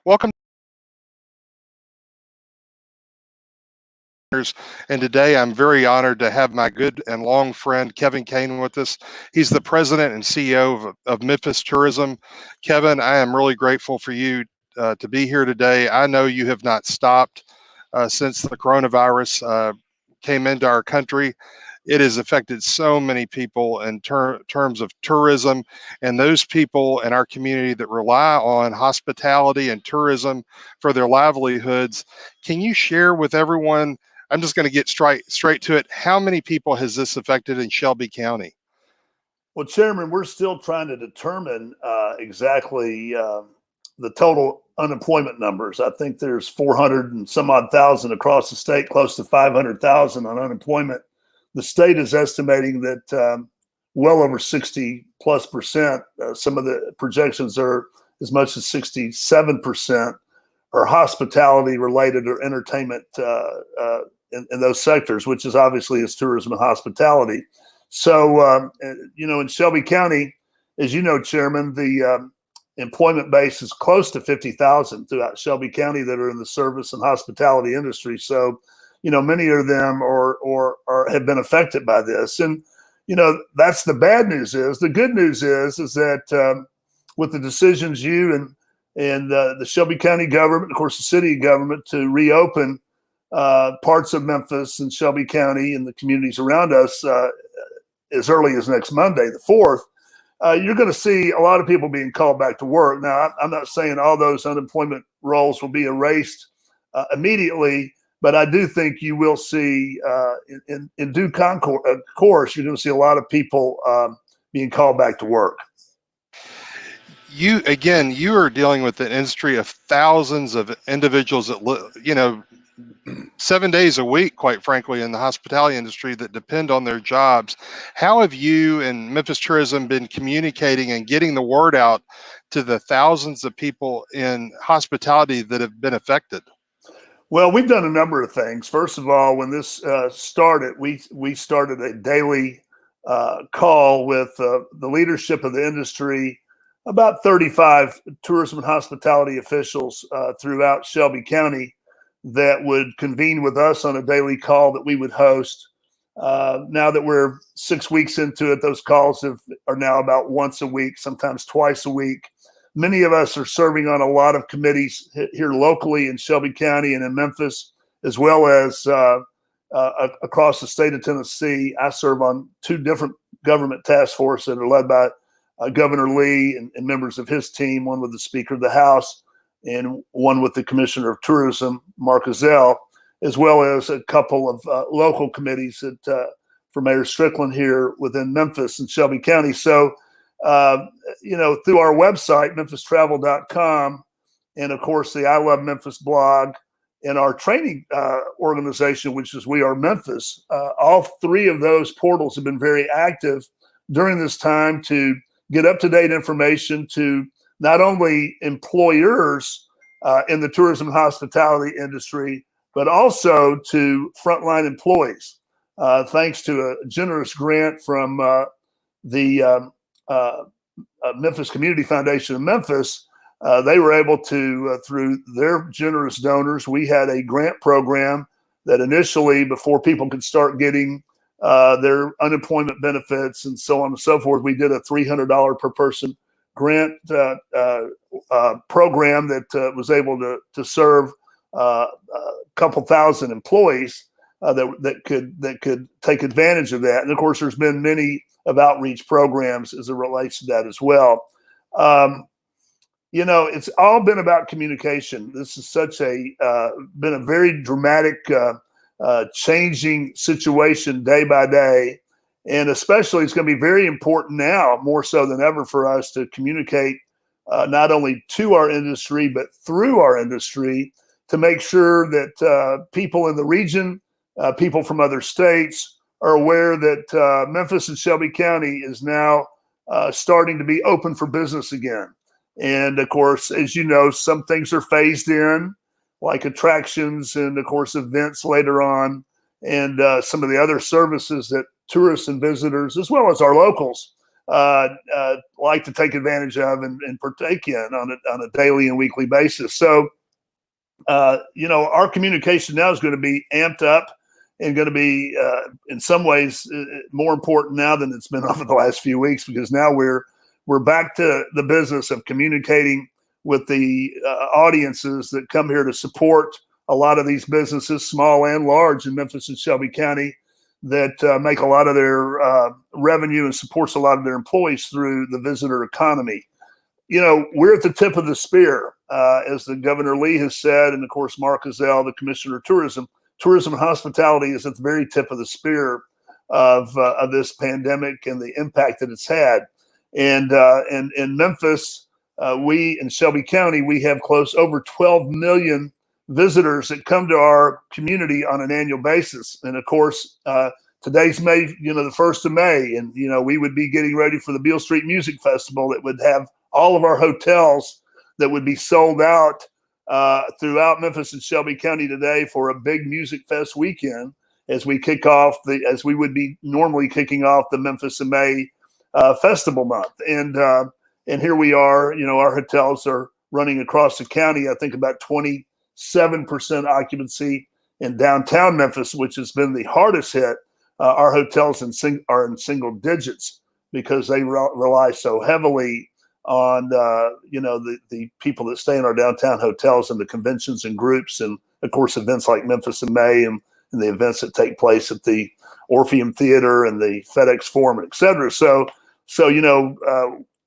Welcome. And today I'm very honored to have my good and long friend Kevin Kane with us. He's the president and CEO of Memphis Tourism. Kevin, I am really grateful for you to be here today. I know you have not stopped since the coronavirus came into our country. It has affected so many people in terms of tourism, and those people in our community that rely on hospitality and tourism for their livelihoods. Can you share with everyone? I'm just going to get straight to it. How many people has this affected in Shelby County? Well, Chairman, we're still trying to determine exactly the total unemployment numbers. I think there's 400 and some odd thousand across the state, close to 500,000 on unemployment. The state is estimating that well over 60+%. Some of the projections are as much as 67% are hospitality related or entertainment in those sectors, which is obviously is tourism and hospitality. So, in Shelby County, as you know, Chairman, the employment base is close to 50,000 throughout Shelby County that are in the service and hospitality industry. So, many of them are have been affected by this. And, that's the bad news. The good news is that with the decisions you and the Shelby County government, of course, the city government, to reopen parts of Memphis and Shelby County and the communities around us as early as next Monday, the 4th, you're going to see a lot of people being called back to work. Now, I'm not saying all those unemployment rolls will be erased immediately, but I do think you will see in due course, you're going to see a lot of people being called back to work. You are dealing with an industry of thousands of individuals that 7 days a week, quite frankly, in the hospitality industry that depend on their jobs. How have you and Memphis Tourism been communicating and getting the word out to the thousands of people in hospitality that have been affected? Well, we've done a number of things. First of all, when this started, we started a daily call with the leadership of the industry, about 35 tourism and hospitality officials throughout Shelby County that would convene with us on a daily call that we would host. Now that we're 6 weeks into it, those calls are now about once a week, sometimes twice a week. Many of us are serving on a lot of committees here locally in Shelby County and in Memphis, as well as across the state of Tennessee. I serve on 2 different government task forces that are led by Governor Lee and members of his team, one with the Speaker of the House and one with the Commissioner of Tourism, Mark Ezell, as well as a couple of local committees for Mayor Strickland here within Memphis and Shelby County. So, through our website, memphistravel.com, and of course the I Love Memphis blog and our training organization, which is We Are Memphis, all 3 of those portals have been very active during this time to get up-to-date information to not only employers in the tourism and hospitality industry, but also to frontline employees. Thanks to a generous grant from the Memphis Community Foundation of Memphis, they were able to, through their generous donors, we had a grant program that initially, before people could start getting their unemployment benefits and so on and so forth, we did a $300 per person grant program that was able to serve a couple thousand employees that could take advantage of that. And of course, there's been many of outreach programs as it relates to that as well. It's all been about communication. This is been a very dramatic changing situation day by day. And especially it's going to be very important now, more so than ever, for us to communicate not only to our industry, but through our industry to make sure that people in the region, people from other states are aware that Memphis and Shelby County is now starting to be open for business again. And of course, as you know, some things are phased in, like attractions and of course events later on, and some of the other services that tourists and visitors, as well as our locals, like to take advantage of and partake in on a daily and weekly basis. So, our communication now is going to be amped up and going to be, in some ways, more important now than it's been over the last few weeks, because now we're back to the business of communicating with the audiences that come here to support a lot of these businesses, small and large, in Memphis and Shelby County, that make a lot of their revenue and supports a lot of their employees through the visitor economy. We're at the tip of the spear, as the Governor Lee has said, and of course, Mark Ezell, the Commissioner of Tourism. Tourism and hospitality is at the very tip of the spear of this pandemic and the impact that it's had. And in Memphis, we in Shelby County, we have over 12 million visitors that come to our community on an annual basis. And of course, today's May, the 1st of May, and we would be getting ready for the Beale Street Music Festival that would have all of our hotels that would be sold out throughout Memphis and Shelby County today for a big Music Fest weekend, as we kick off as we would be normally kicking off the Memphis in May festival month. And here we are, our hotels are running across the county. I think about 27% occupancy in downtown Memphis, which has been the hardest hit. Our hotels are in single digits because they rely so heavily on the people that stay in our downtown hotels and the conventions and groups, and of course events like Memphis in May and the events that take place at the Orpheum Theater and the FedEx Forum, et cetera. So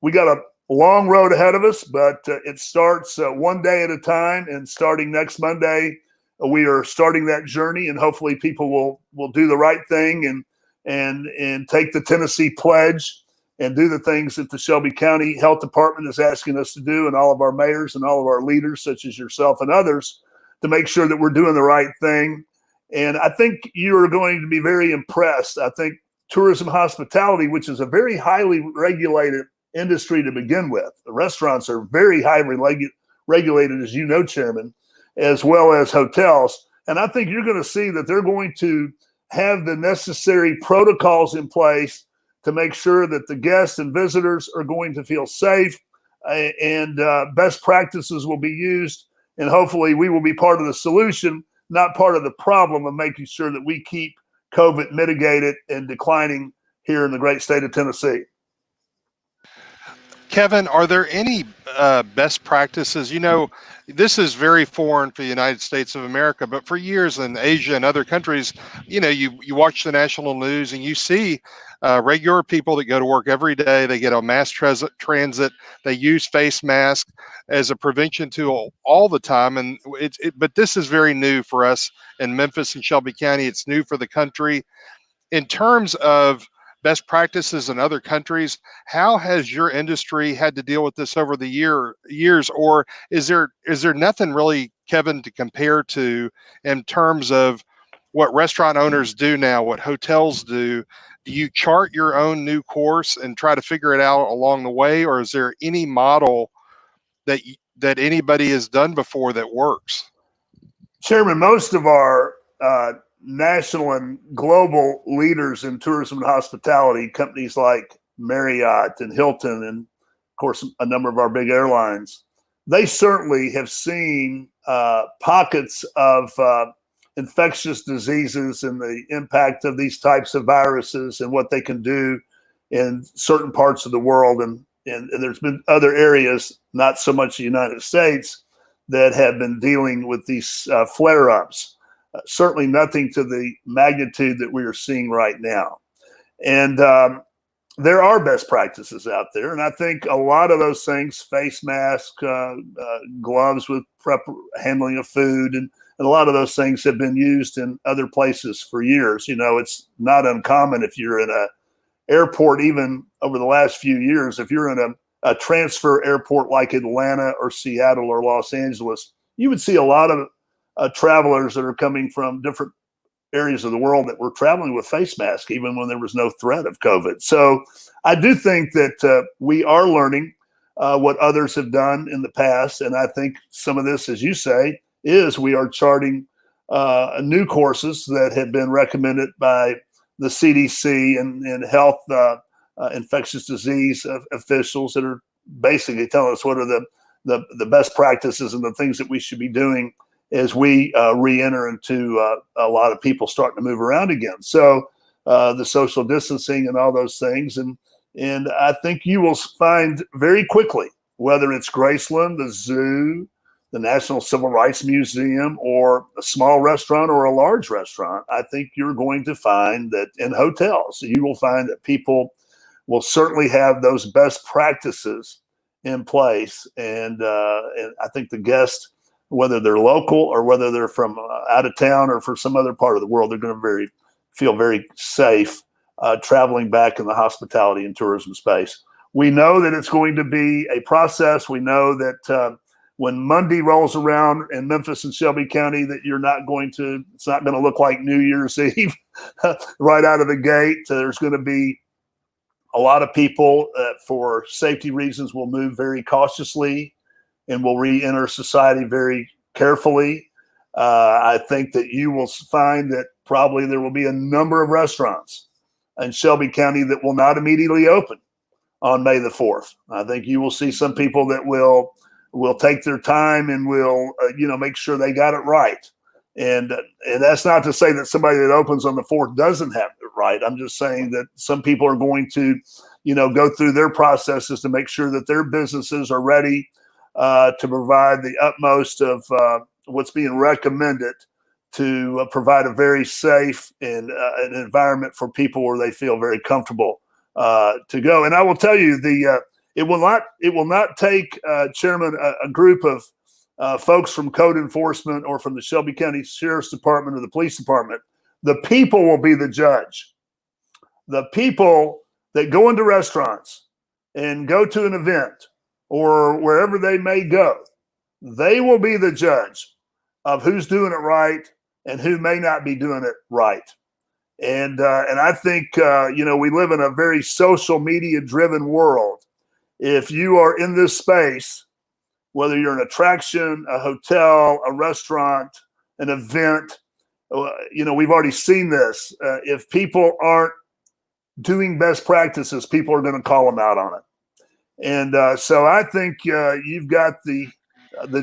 we got a long road ahead of us, but it starts one day at a time. And starting next Monday, we are starting that journey, and hopefully people will do the right thing and take the Tennessee pledge and do the things that the Shelby County Health Department is asking us to do, and all of our mayors and all of our leaders, such as yourself and others, to make sure that we're doing the right thing. And I think you are going to be very impressed. I think tourism hospitality, which is a very highly regulated industry to begin with, the restaurants are very highly regulated, as you know, Chairman, as well as hotels. And I think you're going to see that they're going to have the necessary protocols in place to make sure that the guests and visitors are going to feel safe, and best practices will be used. And hopefully we will be part of the solution, not part of the problem, of making sure that we keep COVID mitigated and declining here in the great state of Tennessee. Kevin, are there any best practices? This is very foreign for the United States of America, but for years in Asia and other countries, you watch the national news and you see regular people that go to work every day. They get on mass transit. They use face masks as a prevention tool all the time. And but this is very new for us in Memphis and Shelby County. It's new for the country. In terms of best practices in other countries, how has your industry had to deal with this over the years, or is there nothing really, Kevin, to compare to in terms of what restaurant owners do now, what hotels do? Do you chart your own new course and try to figure it out along the way, or is there any model that anybody has done before that works? Chairman, most of our national and global leaders in tourism and hospitality, companies like Marriott and Hilton, and of course a number of our big airlines, they certainly have seen pockets of infectious diseases and the impact of these types of viruses and what they can do in certain parts of the world. And there's been other areas, not so much the United States, that have been dealing with these flare-ups. Certainly nothing to the magnitude that we are seeing right now. And there are best practices out there. And I think a lot of those things, face mask, gloves with handling of food, and a lot of those things have been used in other places for years. It's not uncommon if you're in an airport, even over the last few years, if you're in a transfer airport like Atlanta or Seattle or Los Angeles, you would see a lot of travelers that are coming from different areas of the world that were traveling with face masks, even when there was no threat of COVID. So I do think that we are learning what others have done in the past. And I think some of this, as you say, is we are charting new courses that have been recommended by the CDC and health infectious disease officials that are basically telling us what are the best practices and the things that we should be doing as we re-enter into a lot of people starting to move around again. So the social distancing and all those things. And I think you will find very quickly, whether it's Graceland, the zoo, the National Civil Rights Museum, or a small restaurant or a large restaurant, I think you're going to find that in hotels, you will find that people will certainly have those best practices in place. And I think the guests, whether they're local or whether they're from out of town or from some other part of the world, they're going to feel very safe traveling back in the hospitality and tourism space. We know that it's going to be a process. We know that when Monday rolls around in Memphis and Shelby County, that it's not going to look like New Year's Eve right out of the gate. There's going to be a lot of people for safety reasons will move very cautiously and will re-enter society very carefully. I think that you will find that probably there will be a number of restaurants in Shelby County that will not immediately open on May the 4th. I think you will see some people that will take their time and will make sure they got it right. And that's not to say that somebody that opens on the 4th doesn't have it right. I'm just saying that some people are going to, go through their processes to make sure that their businesses are ready to provide the utmost of what's being recommended to provide a very safe and an environment for people where they feel very comfortable to go. And I will tell you, it will not take, Chairman, a group of folks from code enforcement or from the Shelby County Sheriff's Department or the police department. The people will be the judge. The people that go into restaurants and go to an event or wherever they may go, they will be the judge of who's doing it right and who may not be doing it right. And I think, we live in a very social media driven world. If you are in this space, whether you're an attraction, a hotel, a restaurant, an event, we've already seen this. If people aren't doing best practices, people are going to call them out on it. And so I think you've got the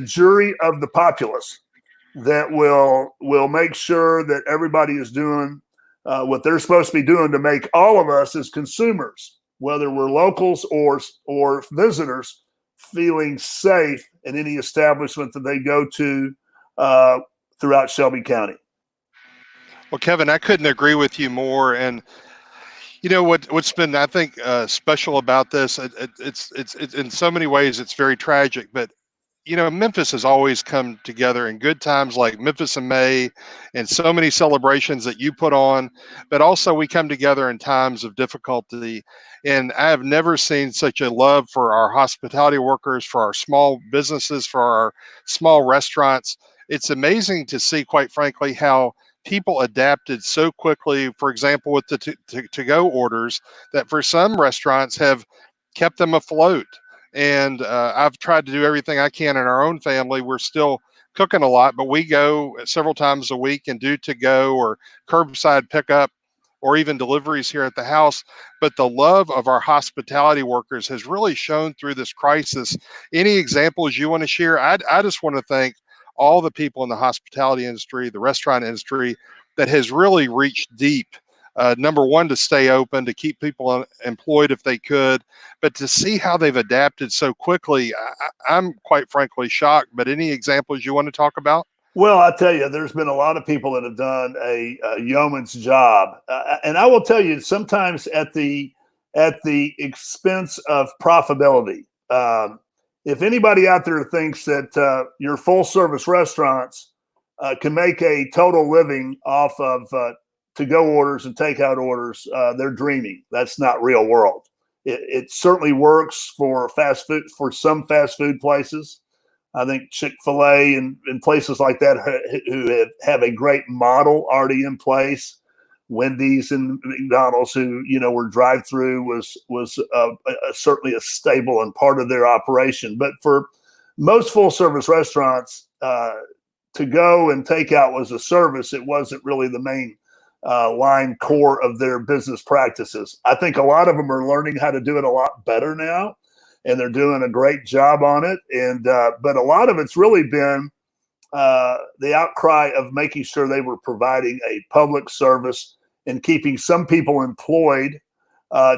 jury of the populace that will make sure that everybody is doing what they're supposed to be doing to make all of us as consumers, whether we're locals or visitors, feeling safe in any establishment that they go to throughout Shelby County. Well, Kevin, I couldn't agree with you more. And what's been, I think, special about this, it's in so many ways it's very tragic, but Memphis has always come together in good times like Memphis in May and so many celebrations that you put on, but also we come together in times of difficulty. And I have never seen such a love for our hospitality workers, for our small businesses, for our small restaurants. It's amazing to see, quite frankly, how people adapted so quickly, for example, with the to-go orders, that for some restaurants have kept them afloat. And I've tried to do everything I can in our own family. We're still cooking a lot, but we go several times a week and do to go or curbside pickup or even deliveries here at the house. But the love of our hospitality workers has really shown through this crisis. Any examples you want to share? I just want to thank all the people in the hospitality industry, the restaurant industry, that has really reached deep. Number one, to stay open, to keep people employed if they could, but to see how they've adapted so quickly, I'm quite frankly shocked. But any examples you want to talk about? Well, I tell you, there's been a lot of people that have done a yeoman's job, and I will tell you, sometimes at the expense of profitability. If anybody out there thinks that your full service restaurants can make a total living off of to-go orders and takeout orders, they're dreaming. That's not real world. It certainly works for fast food, for some fast food places. I think Chick-fil-A and places like that who have a great model already in place. Wendy's and McDonald's, who were drive-through, was certainly a staple and part of their operation. But for most full-service restaurants, to go and takeout was a service. It wasn't really the main line core of their business practices. I think a lot of them are learning how to do it a lot better now, and they're doing a great job on it. And but a lot of it's really been the outcry of making sure they were providing a public service and keeping some people employed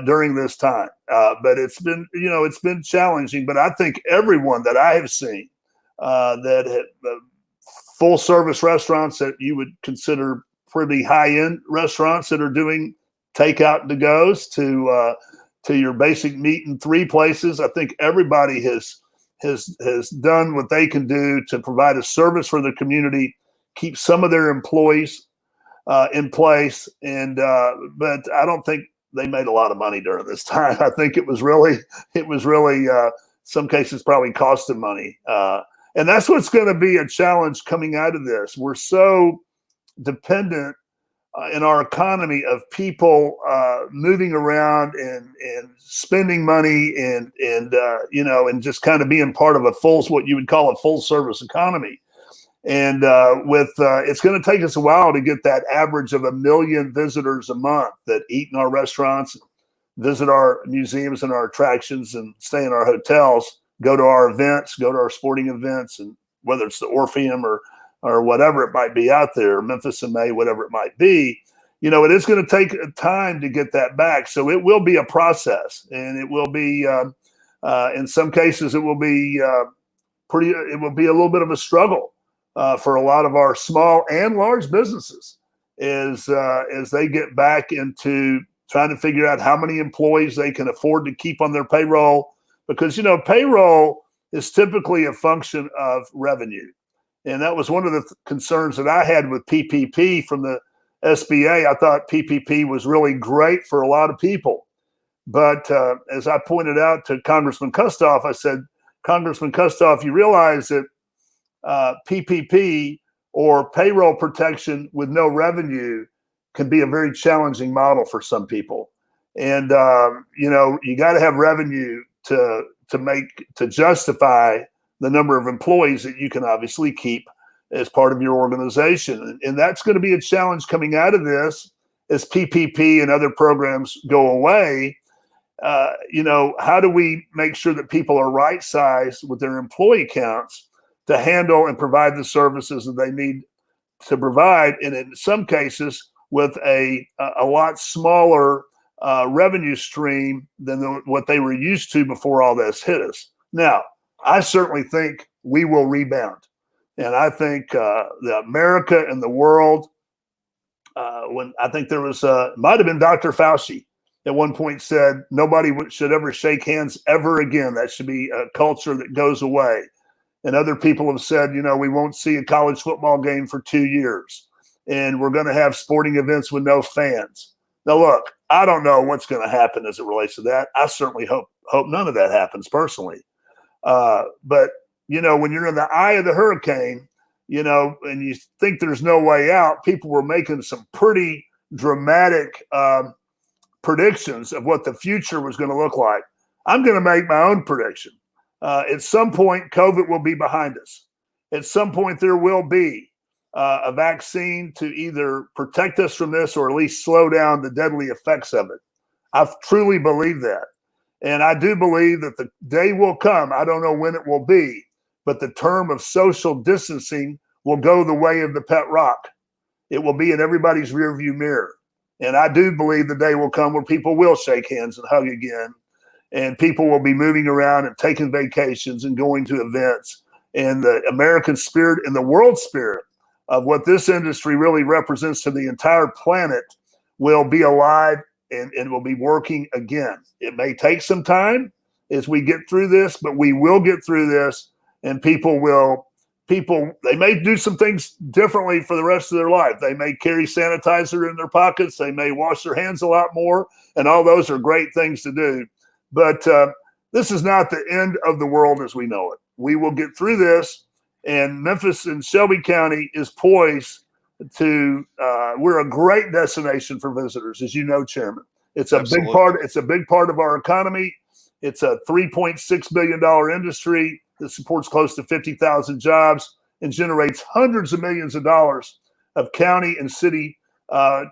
during this time. But it's been challenging. But I think everyone that I have seen that have full service restaurants that you would consider pretty high end restaurants that are doing takeout and to goes to your basic meat and three places. I think everybody has done what they can do to provide a service for the community, keep some of their employees in place, and but I don't think they made a lot of money during this time. I think it was really some cases probably cost them money, and that's what's going to be a challenge coming out of this. We're so dependent in our economy of people moving around and spending money and just kind of being part of what you would call a full service economy. And it's going to take us a while to get that average of 1 million visitors a month that eat in our restaurants, visit our museums and our attractions, and stay in our hotels, go to our events, go to our sporting events, and whether it's the Orpheum or whatever it might be out there, Memphis in May, whatever it might be, it is going to take time to get that back. So it will be a process, and it will be, in some cases, it will be a little bit of a struggle for a lot of our small and large businesses as they get back into trying to figure out how many employees they can afford to keep on their payroll, because, payroll is typically a function of revenue. And that was one of the concerns that I had with PPP from the SBA. I thought PPP was really great for a lot of people. But as I pointed out to Congressman Kustoff, I said, Congressman Kustoff, you realize that PPP, or payroll protection with no revenue, can be a very challenging model for some people. And, you got to have revenue to justify the number of employees that you can obviously keep as part of your organization. And that's going to be a challenge coming out of this as PPP and other programs go away. How do we make sure that people are right-sized with their employee counts to handle and provide the services that they need to provide, and in some cases with a lot smaller revenue stream than what they were used to before all this hit us. Now, I certainly think we will rebound. And I think the America and the world, when I think there was, might have been Dr. Fauci at one point said, nobody should ever shake hands ever again. That should be a culture that goes away. And other people have said, we won't see a college football game for 2 years. And we're going to have sporting events with no fans. Now, look, I don't know what's going to happen as it relates to that. I certainly hope none of that happens personally. But, when you're in the eye of the hurricane, and you think there's no way out, people were making some pretty dramatic predictions of what the future was going to look like. I'm going to make my own prediction. At some point, COVID will be behind us. At some point, there will be a vaccine to either protect us from this or at least slow down the deadly effects of it. I truly believe that. And I do believe that the day will come, I don't know when it will be, but the term of social distancing will go the way of the pet rock. It will be in everybody's rearview mirror. And I do believe the day will come where people will shake hands and hug again, and people will be moving around and taking vacations and going to events. And the American spirit and the world spirit of what this industry really represents to the entire planet will be alive and will be working again. It may take some time as we get through this, but we will get through this, and people, they may do some things differently for the rest of their life. They may carry sanitizer in their pockets. They may wash their hands a lot more, and all those are great things to do. But this is not the end of the world as we know it. We will get through this, and Memphis and Shelby County is poised to, we're a great destination for visitors, as you know, Chairman. It's a big part. It's a big part of our economy. It's a $3.6 billion industry that supports close to 50,000 jobs and generates hundreds of millions of dollars of county and city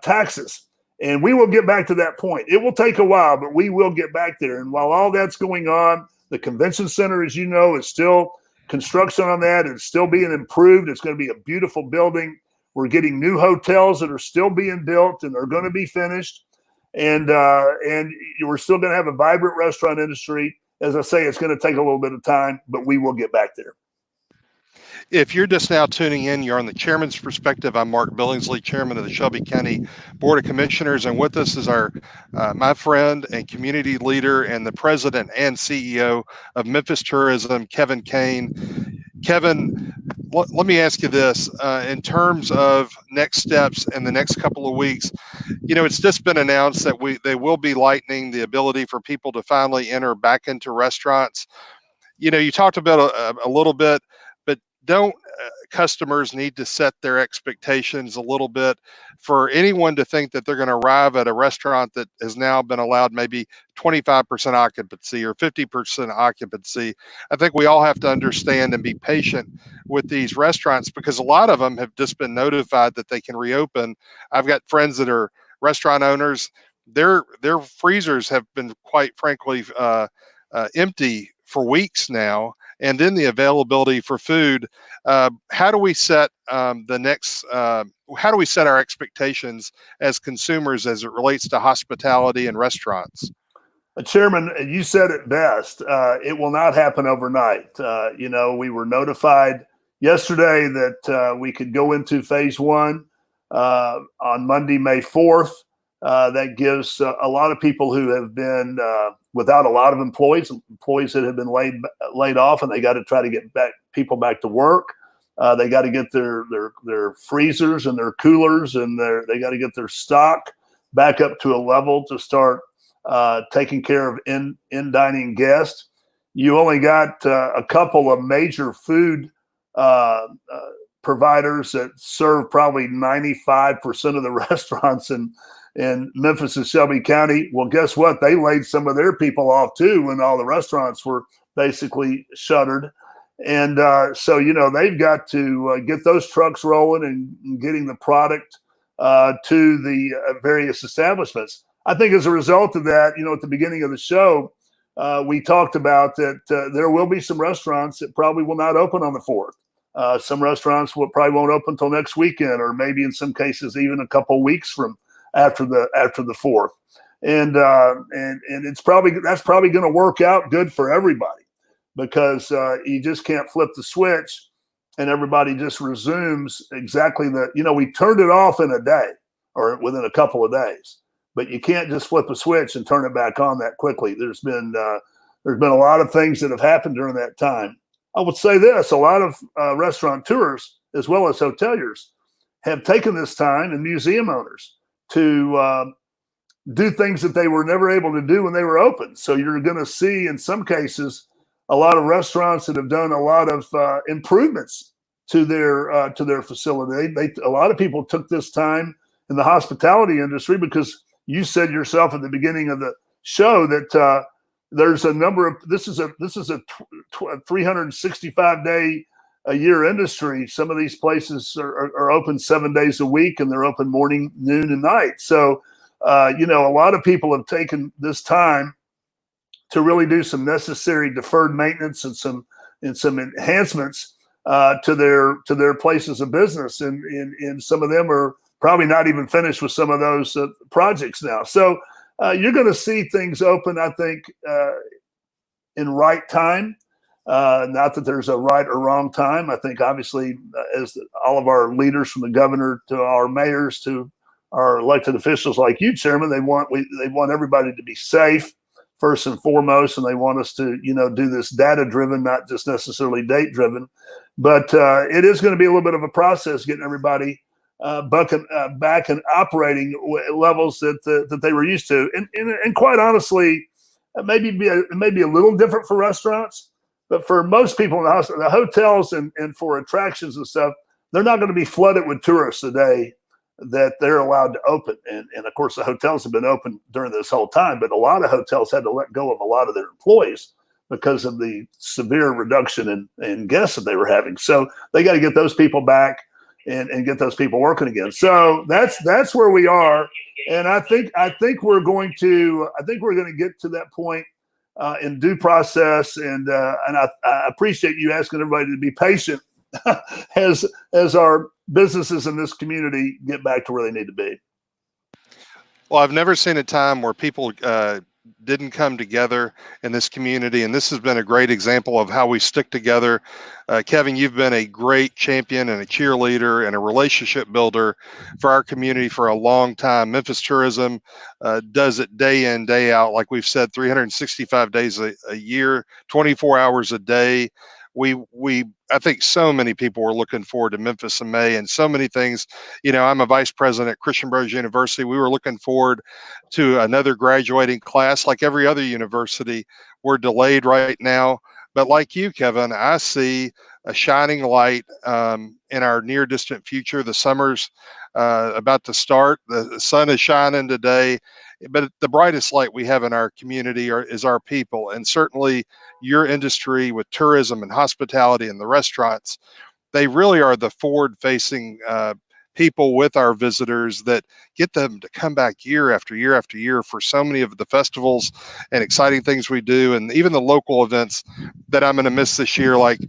taxes. And we will get back to that point. It will take a while, but we will get back there. And while all that's going on, the convention center, as you know, is still construction on that. It's still being improved. It's going to be a beautiful building. We're getting new hotels that are still being built and are going to be finished. And we're still going to have a vibrant restaurant industry. As I say, it's going to take a little bit of time, but we will get back there. If you're just now tuning in, you're on the Chairman's Perspective. I'm Mark Billingsley, Chairman of the Shelby County Board of Commissioners, and with us is our my friend and community leader and the President and CEO of Memphis Tourism, Kevin Kane. Kevin, let me ask you this. In terms of next steps in the next couple of weeks, it's just been announced that they will be lightening the ability for people to finally enter back into restaurants. You talked about a little bit, but don't customers need to set their expectations a little bit for anyone to think that they're going to arrive at a restaurant that has now been allowed maybe 25% occupancy or 50% occupancy? I think we all have to understand and be patient with these restaurants because a lot of them have just been notified that they can reopen. I've got friends that are restaurant owners. Their freezers have been, quite frankly, empty for weeks now. And then the availability for food. How do we set how do we set our expectations as consumers as it relates to hospitality and restaurants? Chairman, you said it best. It will not happen overnight. We were notified yesterday that we could go into phase one on Monday, May 4th. That gives a lot of people who have been without a lot of employees that have been laid off, and they got to try to get people back to work. They got to get their freezers and their coolers and they got to get their stock back up to a level to start taking care of in dining guests. You only got a couple of major food providers that serve probably 95% of the restaurants in Memphis and Shelby County. Well, guess what? They laid some of their people off too when all the restaurants were basically shuttered. And so, they've got to get those trucks rolling and getting the product to the various establishments. I think as a result of that, at the beginning of the show, we talked about that there will be some restaurants that probably will not open on the 4th. Some restaurants probably won't open until next weekend, or maybe in some cases even a couple weeks from after the 4th, and that's probably going to work out good for everybody because you just can't flip the switch and everybody just resumes exactly we turned it off in a day or within a couple of days, but you can't just flip a switch and turn it back on that quickly. There's been a lot of things that have happened during that time. I would say this: a lot of restaurateurs as well as hoteliers have taken this time, and museum owners, to do things that they were never able to do when they were open. So you're going to see, in some cases, a lot of restaurants that have done a lot of improvements to their facility. A lot of people took this time in the hospitality industry because you said yourself at the beginning of the show that there's a number of this is a 365-day a year industry. Some of these places are open 7 days a week, and they're open morning, noon, and night. So, a lot of people have taken this time to really do some necessary deferred maintenance and some enhancements to their places of business, and some of them are probably not even finished with some of those projects now. So, you're going to see things open, I think, in right time. Not that there's a right or wrong time. I think obviously as all of our leaders, from the governor to our mayors to our elected officials like you, Chairman, they want everybody to be safe first and foremost, and they want us to do this data driven, not just necessarily date driven. But it is going to be a little bit of a process getting everybody back and operating levels that they were used to. And quite honestly, it may be a little different for restaurants. But for most people in the hotels and for attractions and stuff, they're not going to be flooded with tourists the day that they're allowed to open. And of course, the hotels have been open during this whole time, but a lot of hotels had to let go of a lot of their employees because of the severe reduction in guests that they were having. So they got to get those people back. and get those people working again. So that's where we are, and I think we're going to get to that point in due process, and I appreciate you asking everybody to be patient as our businesses in this community get back to where they need to be. Well, I've never seen a time where people didn't come together in this community, and this has been a great example of how we stick together. Kevin, you've been a great champion and a cheerleader and a relationship builder for our community for a long time. Memphis Tourism does it day in, day out, like we've said, 365 days a year, 24 hours a day. I think so many people were looking forward to Memphis in May, and so many things. You know, I'm a vice president at Christian Brothers University. We were looking forward to another graduating class. Like every other university, we're delayed right now. But like you, Kevin, I see a shining light in our near distant future. The summer's about to start. The sun is shining today. But the brightest light we have in our community is our people. And certainly your industry with tourism and hospitality and the restaurants, they really are the forward-facing people with our visitors that get them to come back year after year after year for so many of the festivals and exciting things we do, and even the local events that I'm going to miss this year. Like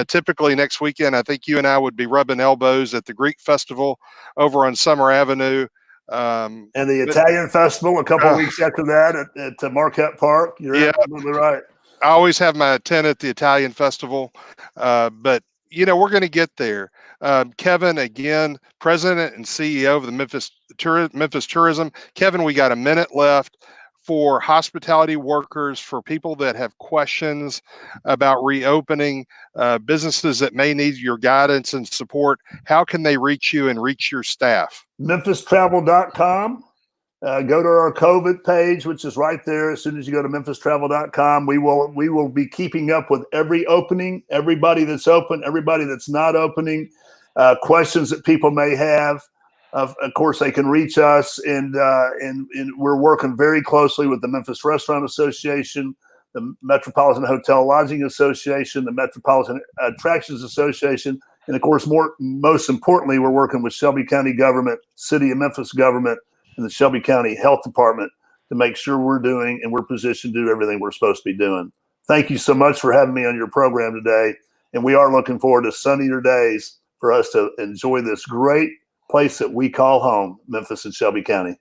typically next weekend, I think you and I would be rubbing elbows at the Greek Festival over on Summer Avenue. And the Italian Festival a couple of weeks after that at Marquette Park. You're absolutely right. I always have my tent at the Italian Festival, but you know, we're going to get there. Kevin, again, president and CEO of the Memphis Tourism. Kevin, we got a minute left for hospitality workers, for people that have questions about reopening, businesses that may need your guidance and support. How can they reach you and reach your staff? MemphisTravel.com. Go to our COVID page, which is right there. As soon as you go to MemphisTravel.com, we will be keeping up with every opening, everybody that's open, everybody that's not opening, questions that people may have. Of course, they can reach us, and we're working very closely with the Memphis Restaurant Association, the Metropolitan Hotel Lodging Association, the Metropolitan Attractions Association, and of course, most importantly, we're working with Shelby County government, City of Memphis government, and the Shelby County Health Department to make sure we're doing and we're positioned to do everything we're supposed to be doing. Thank you so much for having me on your program today. And we are looking forward to sunnier days for us to enjoy this great place that we call home, Memphis and Shelby County.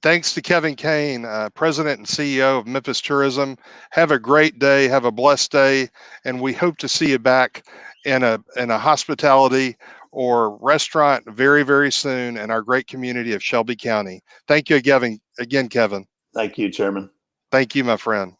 Thanks to Kevin Kane, President and CEO of Memphis Tourism. Have a great day. Have a blessed day. And we hope to see you back in a hospitality or restaurant very, very soon in our great community of Shelby County. Thank you again, Kevin. Thank you, Chairman. Thank you, my friend.